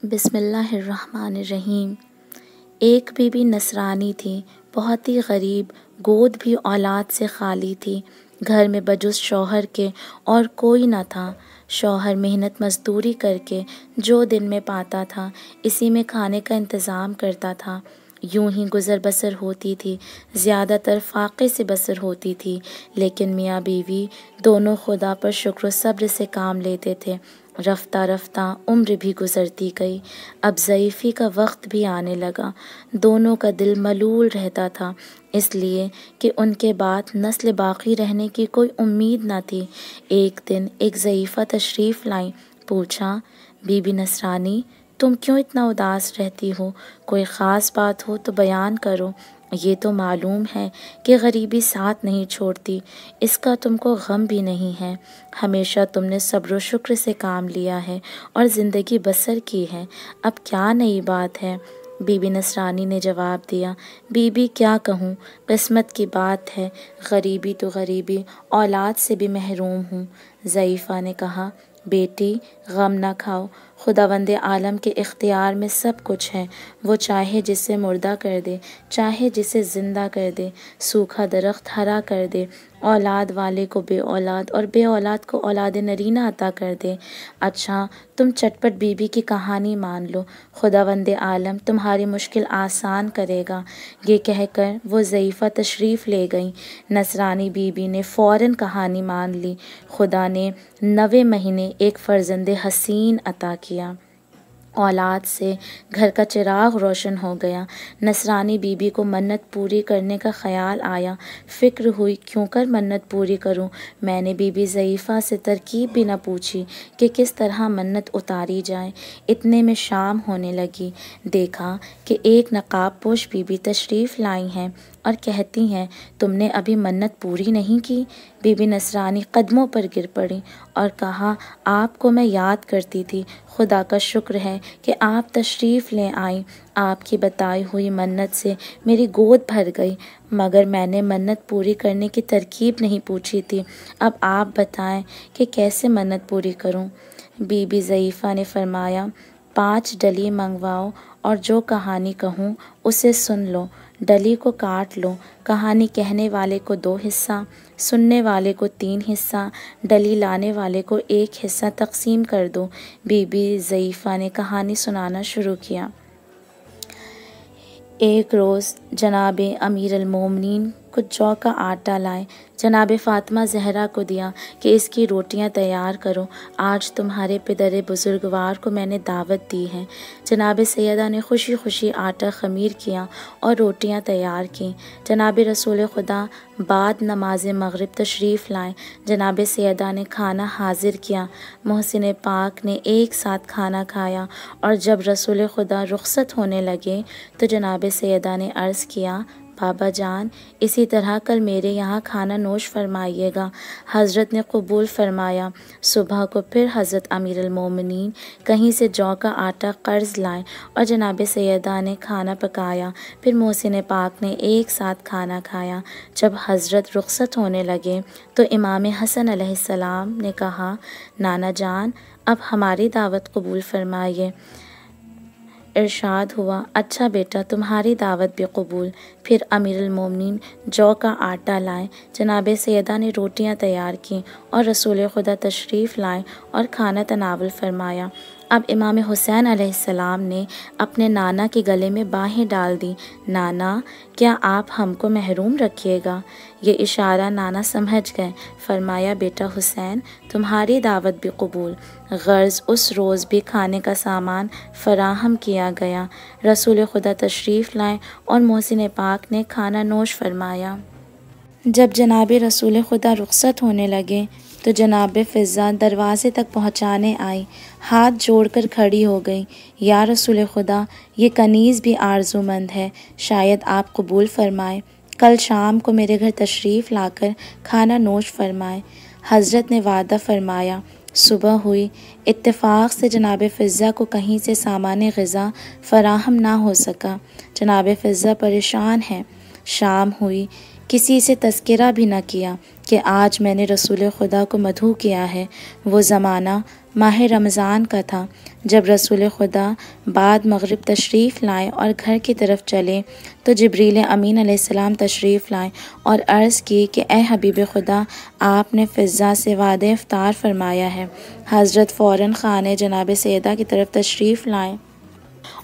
بسم اللہ الرحمن الرحیم۔ ایک بی بی نصرانی تھی، بہت ہی غریب، گود بھی اولاد سے خالی تھی۔ گھر میں بجز شوہر کے اور کوئی نہ تھا۔ شوہر محنت مزدوری کر کے جو دن میں پاتا تھا اسی میں کھانے کا انتظام کرتا تھا۔ یوں ہی گزر بسر ہوتی تھی، زیادہ تر فاقے سے بسر ہوتی تھی، لیکن میاں بیوی دونوں خدا پر شکر و صبر سے کام لیتے تھے۔ رفتہ رفتہ عمر بھی گزرتی گئی، اب ضعیفی کا وقت بھی آنے لگا۔ دونوں کا دل ملول رہتا تھا، اس لیے کہ ان کے بعد نسل باقی رہنے کی کوئی امید نہ تھی۔ ایک دن ایک ضعیفہ تشریف لائیں، پوچھا، بی بی نصرانی تم کیوں اتنا اداس رہتی ہو؟ کوئی خاص بات ہو تو بیان کرو۔ یہ تو معلوم ہے کہ غریبی ساتھ نہیں چھوڑتی، اس کا تم کو غم بھی نہیں ہے۔ ہمیشہ تم نے صبر و شکر سے کام لیا ہے اور زندگی بسر کی ہے، اب کیا نئی بات ہے؟ بی بی نصرانی نے جواب دیا، بی بی کیا کہوں، قسمت کی بات ہے، غریبی تو غریبی، اولاد سے بھی محروم ہوں۔ ضعیفہ نے کہا، بیٹی غم نہ کھاؤ، خداوند عالم کے اختیار میں سب کچھ ہے، وہ چاہے جسے مردہ کر دے، چاہے جسے زندہ کر دے، سوکھا درخت ہرا کر دے، اولاد والے کو بے اولاد اور بے اولاد کو اولاد نرینہ عطا کر دے۔ اچھا تم چٹپٹ بی بی کی کہانی مان لو، خداوند عالم تمہاری مشکل آسان کرے گا۔ یہ کہہ کر وہ ضعیفہ تشریف لے گئیں۔ نصرانی بی بی نے فوراً کہانی مان لی۔ خدا نے 9 مہینے ایک فرزند حسین عطا کیا۔ اولاد سے گھر کا چراغ روشن ہو گیا۔ نصرانی بی بی کو منت پوری کرنے کا خیال آیا۔ فکر ہوئی کیوں کر منت پوری کروں۔ میں نے بی بی ضعیفہ سے ترکیب بھی نہ پوچھی کہ کس طرح منت اتاری جائے۔ اتنے میں شام ہونے لگی۔ دیکھا کہ ایک نقاب پوش بی بی تشریف لائی ہیں اور کہتی ہیں، تم نے ابھی منت پوری نہیں کی؟ بی بی نصرانی قدموں پر گر پڑی اور کہا، آپ کو میں یاد کرتی تھی، خدا کا شکر ہے کہ آپ تشریف لے آئیں۔ آپ کی بتائی ہوئی منت سے میری گود بھر گئی، مگر میں نے منت پوری کرنے کی ترکیب نہیں پوچھی تھی۔ اب آپ بتائیں کہ کیسے منت پوری کروں؟ بی بی ضعیفہ نے فرمایا، 5 ڈلی منگواؤ اور جو کہانی کہوں اسے سن لو۔ ڈلی کو کاٹ لو، کہانی کہنے والے کو 2 حصہ، سننے والے کو 3 حصہ، ڈلی لانے والے کو 1 حصہ تقسیم کر دو۔ بی بی ضعیفہ نے کہانی سنانا شروع کیا۔ ایک روز جناب امیر المومنین کچھ جو کا آٹا لائے، جناب فاطمہ زہرا کو دیا کہ اس کی روٹیاں تیار کرو، آج تمہارے پدر بزرگوار کو میں نے دعوت دی ہے۔ جناب سیدہ نے خوشی خوشی آٹا خمیر کیا اور روٹیاں تیار کیں۔ جناب رسول خدا بعد نماز مغرب تشریف لائے۔ جناب سیدہ نے کھانا حاضر کیا۔ محسن پاک نے ایک ساتھ کھانا کھایا اور جب رسول خدا رخصت ہونے لگے تو جناب سیدہ نے عرض کیا، بابا جان اسی طرح کل میرے یہاں کھانا نوش فرمائیے گا۔ حضرت نے قبول فرمایا۔ صبح کو پھر حضرت امیر المومنین کہیں سے جو کا آٹا قرض لائے اور جناب سیدہ نے کھانا پکایا، پھر محسن پاک نے ایک ساتھ کھانا کھایا۔ جب حضرت رخصت ہونے لگے تو امام حسن علیہ السلام نے کہا، نانا جان اب ہماری دعوت قبول فرمائیے۔ ارشاد ہوا، اچھا بیٹا تمہاری دعوت بھی قبول۔ پھر امیر المومنین جو کا آٹا لائے، جناب سیدہ نے روٹیاں تیار کیں اور رسول خدا تشریف لائے اور کھانا تناول فرمایا۔ اب امام حسین علیہ السلام نے اپنے نانا کے گلے میں باہیں ڈال دیں، نانا کیا آپ ہم کو محروم رکھیے گا؟ یہ اشارہ نانا سمجھ گئے۔ فرمایا، بیٹا حسین تمہاری دعوت بھی قبول۔ غرض اس روز بھی کھانے کا سامان فراہم کیا گیا۔ رسول خدا تشریف لائے اور محسن پاک نے کھانا نوش فرمایا۔ جب جناب رسول خدا رخصت ہونے لگے تو جناب فضہ دروازے تک پہنچانے آئی، ہاتھ جوڑ کر کھڑی ہو گئی، یا رسول خدا یہ کنیز بھی آرزو مند ہے، شاید آپ قبول فرمائیں، کل شام کو میرے گھر تشریف لا کر کھانا نوش فرمائیں۔ حضرت نے وعدہ فرمایا۔ صبح ہوئی، اتفاق سے جناب فضہ کو کہیں سے سامان غذا فراہم نہ ہو سکا۔ جناب فضہ پریشان ہیں۔ شام ہوئی، کسی سے تذکرہ بھی نہ کیا کہ آج میں نے رسول خدا کو مدعو کیا ہے۔ وہ زمانہ ماہ رمضان کا تھا۔ جب رسول خدا بعد مغرب تشریف لائے اور گھر کی طرف چلے تو جبریل امین علیہ السلام تشریف لائے اور عرض کی کہ اے حبیب خدا، آپ نے فضہ سے وعدہ افطار فرمایا ہے۔ حضرت فوراً خانے جناب سیدہ کی طرف تشریف لائے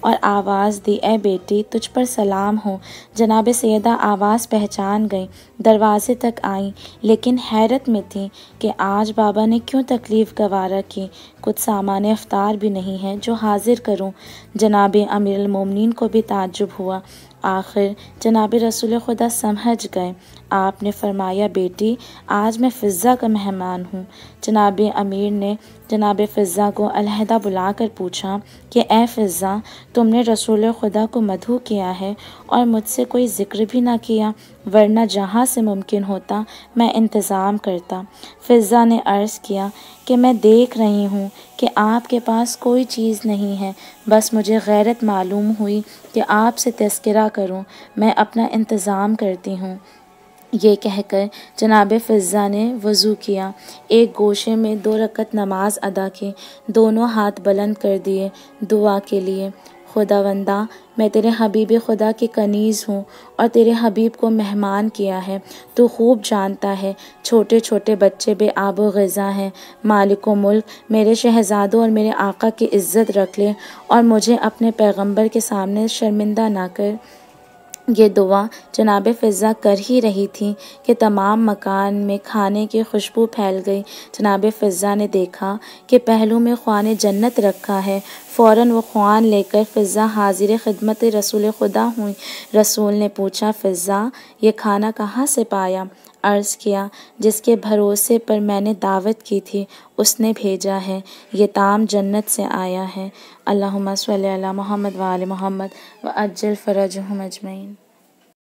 اور آواز دی، اے بیٹی، تجھ پر سلام ہو۔ جناب سیدہ آواز پہچان گئیں، دروازے تک آئیں، لیکن حیرت میں تھیں کہ آج بابا نے کیوں تکلیف گوارا کی، کچھ سامان افطار بھی نہیں ہے جو حاضر کروں۔ جناب امیر المومنین کو بھی تعجب ہوا۔ آخر جناب رسول خدا سمجھ گئے۔ آپ نے فرمایا، بیٹی، آج میں فضہ کا مہمان ہوں۔ جناب امیر نے جناب فضہ کو علیحدہ بلا کر پوچھا کہ اے فضہ، تم نے رسول خدا کو مدعو کیا ہے اور مجھ سے کوئی ذکر بھی نہ کیا، ورنہ جہاں سے ممکن ہوتا میں انتظام کرتا۔ فضہ نے عرض کیا کہ میں دیکھ رہی ہوں کہ آپ کے پاس کوئی چیز نہیں ہے، بس مجھے غیرت معلوم ہوئی کہ آپ سے تذکرہ کروں، میں اپنا انتظام کرتی ہوں۔ یہ کہہ کر جناب فضہ نے وضو کیا، ایک گوشے میں 2 رکعت نماز ادا کی، دونوں ہاتھ بلند کر دیے دعا کے لیے۔ خداوندا، میں تیرے حبیب خدا کی کنیز ہوں اور تیرے حبیب کو مہمان کیا ہے۔ تو خوب جانتا ہے چھوٹے چھوٹے بچے بے آب و غذا ہیں۔ مالک و ملک، میرے شہزادوں اور میرے آقا کی عزت رکھ لے اور مجھے اپنے پیغمبر کے سامنے شرمندہ نہ کر۔ یہ دعا جناب فضہ کر ہی رہی تھی کہ تمام مکان میں کھانے کی خوشبو پھیل گئی۔ جناب فضہ نے دیکھا کہ پہلو میں خوان جنت رکھا ہے، فوراً وہ خوان لے کر فضہ حاضر خدمت رسول خدا ہوئی۔ رسول نے پوچھا، فضہ، یہ کھانا کہاں سے پایا؟ عرض کیا، جس کے بھروسے پر میں نے دعوت کی تھی اس نے بھیجا ہے، یہ طعام جنت سے آیا ہے۔ اللہم صلی علی محمد وآل محمد وعجل فرجہم اجمعین۔